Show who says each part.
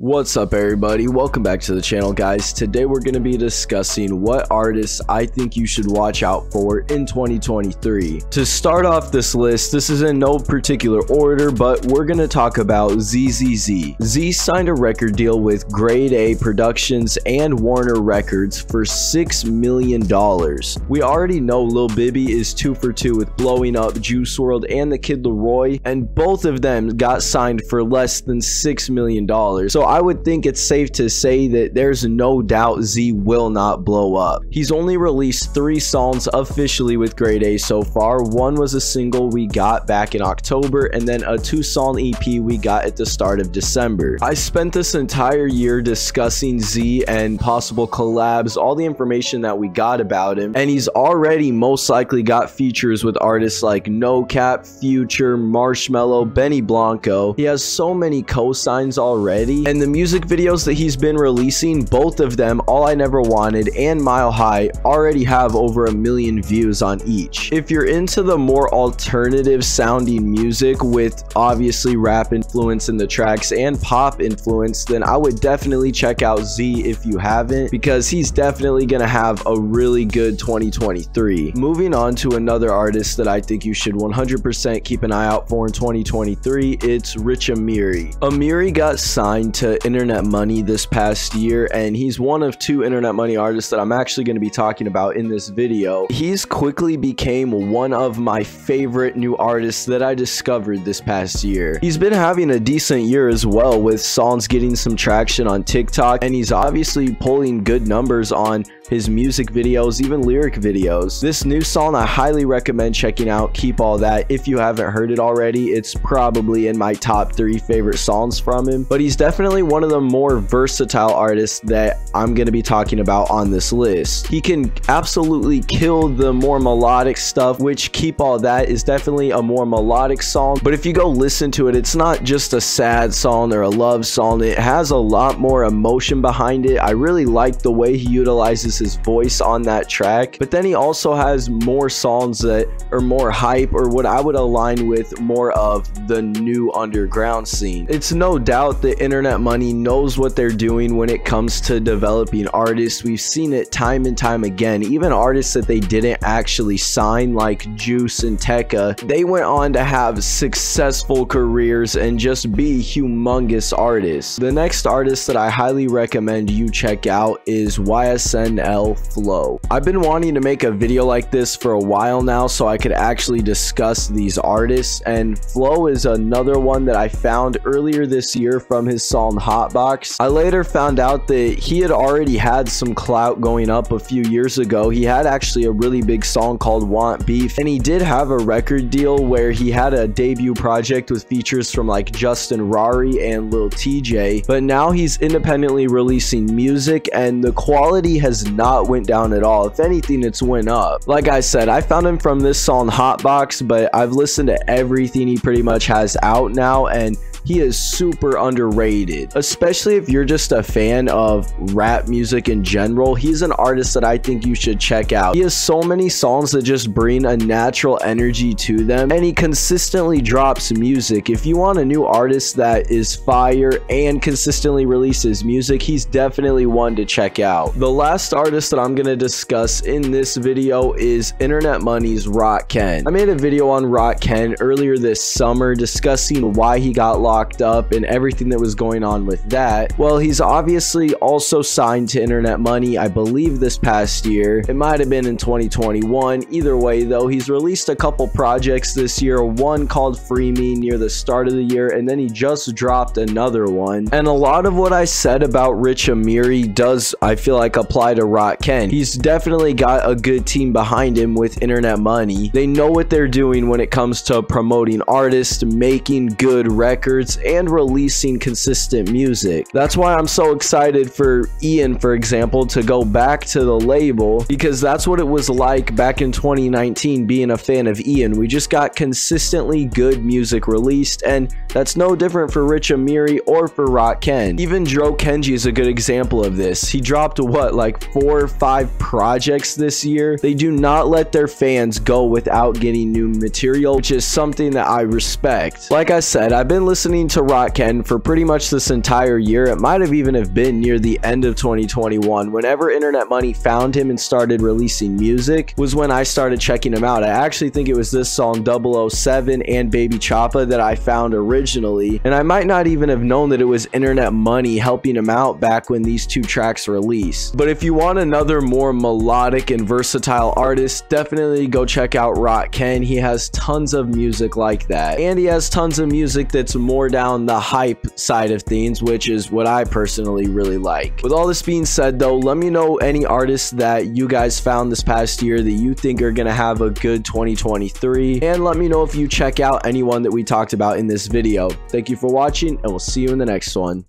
Speaker 1: What's up everybody, welcome back to the channel guys. Today we're going to be discussing what artists I think you should watch out for in 2023. To start off this list, this is in no particular order, but we're going to talk about ZZZ. Z signed a record deal with Grade A Productions and Warner Records for $6 million. We already know Lil Bibby is 2 for 2 with Blowing Up, Juice WRLD, and the Kid Laroi, and both of them got signed for less than $6 million. So I would think it's safe to say that there's no doubt Z will not blow up. He's only released 3 songs officially with Grade A so far. One was a single we got back in October, and then a 2-song EP we got at the start of December. I spent this entire year discussing Z and possible collabs, all the information that we got about him, and he's already most likely got features with artists like No Cap, Future, Marshmello, Benny Blanco. He has so many co-signs already, and the music videos that he's been releasing, both of them, All I Never Wanted and Mile High, already have over 1 million views on each. If you're into the more alternative sounding music with obviously rap influence in the tracks and pop influence, then I would definitely check out Z if you haven't, because he's definitely gonna have a really good 2023. Moving on to another artist that I think you should 100% keep an eye out for in 2023, it's Amiri. Amiri got signed to Internet Money this past year, and he's one of 2 Internet Money artists that I'm actually going to be talking about in this video. He's quickly became one of my favorite new artists that I discovered this past year. He's been having a decent year as well, with songs getting some traction on TikTok, and he's obviously pulling good numbers on his music videos, even lyric videos. This new song I highly recommend checking out, Keep All That. If you haven't heard it already, it's probably in my top 3 favorite songs from him, but he's definitely one of the more versatile artists that I'm going to be talking about on this list. He can absolutely kill the more melodic stuff, which Keep All That is definitely a more melodic song, but if you go listen to it, it's not just a sad song or a love song. It has a lot more emotion behind it. I really like the way he utilizes his voice on that track, but then he also has more songs that are more hype, or what I would align with more of the new underground scene. It's no doubt that Internet Money knows what they're doing when it comes to developing artists. We've seen it time and time again. Even artists that they didn't actually sign, like Juice and Tekka, they went on to have successful careers and just be humongous artists. The next artist that I highly recommend you check out is YSN Flow. I've been wanting to make a video like this for a while now so I could actually discuss these artists, and Flow is another one that I found earlier this year from his song Hotbox. I later found out that he had already had some clout going up a few years ago. He had actually a really big song called Want Beef, and he did have a record deal where he had a debut project with features from like Justin Rari and Lil TJ, but now he's independently releasing music and the quality has not went down at all. If anything, it's went up. Like I said, I found him from this song Hotbox, but I've listened to everything he pretty much has out now, and he is super underrated, especially if you're just a fan of rap music in general. He's an artist that I think you should check out. He has so many songs that just bring a natural energy to them, and he consistently drops music. If you want a new artist that is fire and consistently releases music, he's definitely one to check out. The last artist that I'm going to discuss in this video is Internet Money's Rakim. I made a video on Rakim earlier this summer discussing why he got locked up and everything that was going on with that. Well, he's obviously also signed to Internet Money, I believe this past year. It might have been in 2021. Either way though, he's released a couple projects this year, one called Free Me near the start of the year, and then he just dropped another one. And a lot of what I said about Amiri does, I feel like, apply to Rakim. He's definitely got a good team behind him with Internet Money. They know what they're doing when it comes to promoting artists, making good records, and releasing consistent music. That's why I'm so excited for Ian, for example, to go back to the label, because that's what it was like back in 2019 being a fan of Ian. We just got consistently good music released, and that's no different for Amiri or for Rakim. Even Dro Kenji is a good example of this. He dropped what, like 4 or 5 projects this year. They do not let their fans go without getting new material, which is something that I respect. Like I said, I've been listening listening to Ken for pretty much this entire year. It might have even have been near the end of 2021. Whenever Internet Money found him and started releasing music was when I started checking him out. I actually think it was this song 007 and Baby Choppa that I found originally, and I might not even have known that it was Internet Money helping him out back when these two tracks released. But if you want another more melodic and versatile artist, definitely go check out Ken. He has tons of music like that, and he has tons of music that's more down the hype side of things, which is what I personally really like. With all this being said though, let me know any artists that you guys found this past year that you think are gonna have a good 2023, and let me know if you check out anyone that we talked about in this video. Thank you for watching, and we'll see you in the next one.